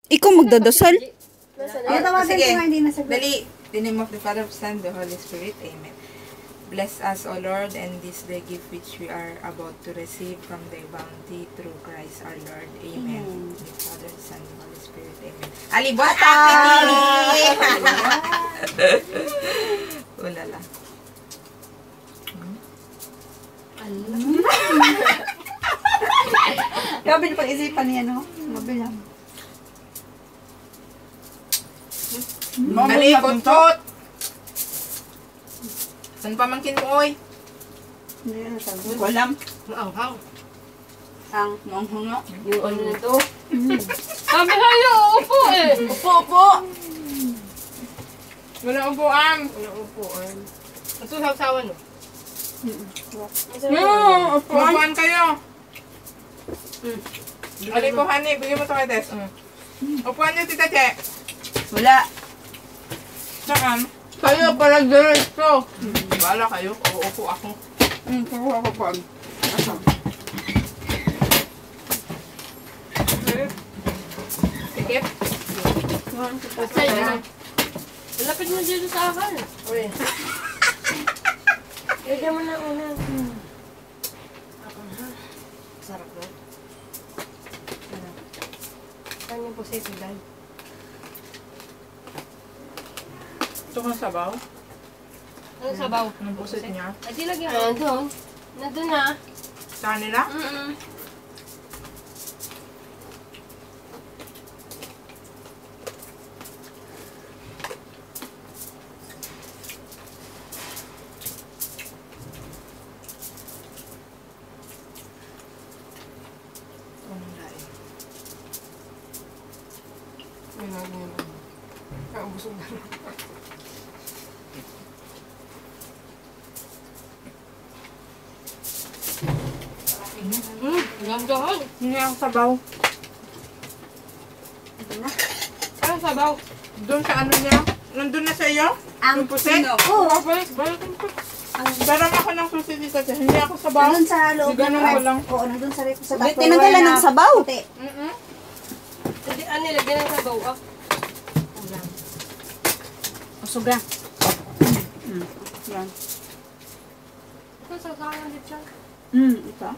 Ikaw magdadasal? Sige, dali. In the name of the Father, Son, the Holy Spirit. Amen. Bless us, O Lord, and this the gift which we are about to receive from thy bounty through Christ our Lord. Amen. The Father, Son, the Holy Spirit. Amen. Alibota! Ulala. Grabe na pag-isipan niya, no? Mabilang. Ali, kutot! Saan pamangkin mo, oy? Hindi na sabi. Walam. Maanghang. Ang manghunga. Yung ano na to. Sabi kayo, upo eh. Upo! Wala upuan. Walang upuan. Ang susawsawan mo. Upuan kayo. Ali ko, honey. Bigyan mo ito kay Tess. Upuan niyo, Tita Che. Wala. Saan? Kayo pala diretso. Bala kayo. Uupo ako. Kuha ko pa. Sikip. Basta yun. Malapit mo dito sa akin. Uy. Lagyan mo na una. Sarap na. Saan yung pusit ni Dan? Ito kang sabaw. Anong sabaw? Anong pusit niya? Ay, di lagyan mo. Nandun. Nandun na. Sa kanila? May lagyan mo. Kaubusog na rin. Ganda-ganda. Hindi ang sabaw. Anong sabaw? Doon sa ano niya? Nandun na sa iyo? Ang Yung pusit? Oo. Balikan ko. Daram ako ng susi dito. Hindi ako sabaw. Nandun sa loob Ganun ko lang. Oo, nandun sa rep sa tapo. Tinanggalan ng sabaw. Hindi, ano, lagyan ng sabaw. Ah. Suga. Yan. Ito, sasayang din siya. Ito.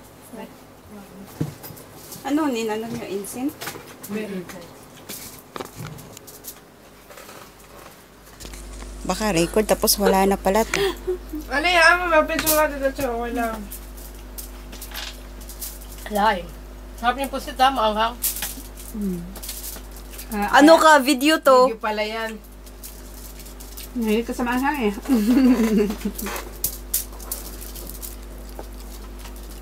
Ano, ninanong yung insin? Very Baka record tapos wala na pala to. Ali, mapitsura dito siya. Wala. Alay. Sarap yung pusit ha, maanghang. Ano ka, video to? Hindi pala yan. Hindi ka sa maanghang eh.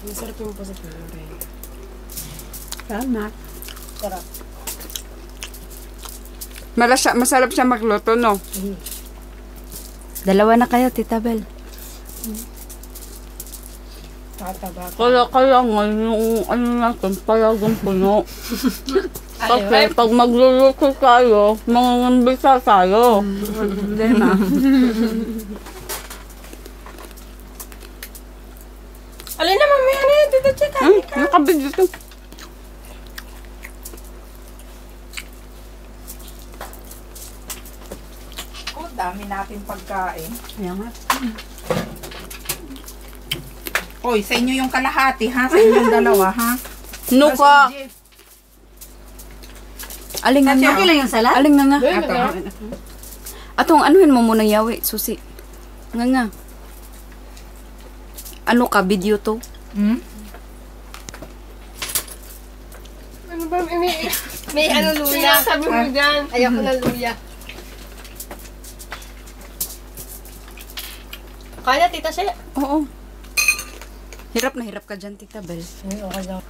Masarap yung pusit mo. Tama. Sarap. Masarap siya magluto, no? Dalawa na kayo, Tita Bel. Tataba. Kaya nga, yung ano natin, palagang puno. Kasi pag magluluto tayo, mangangambisa tayo. Hindi na. Alin na, mamaya na yun. Dito, chika. Nakabidyo to. Oh, dami natin pagkain. Ayan nga. Oy, sa inyo yung kalahati, ha? Sa inyo yung dalawa, ha? Nuka! Aling nga nga. Okay lang yung salat? Aling nga nga. Ato. Atong anuhin mo munang yawi, susi. Nga nga. Ano ka, video to? Ano ba? May ano luya. Sabi mo dyan. Ayoko na luya. Kaya, tita siya. Oo. Hirap na hirap ka dyan, Tita Bel. Ay, okay lang.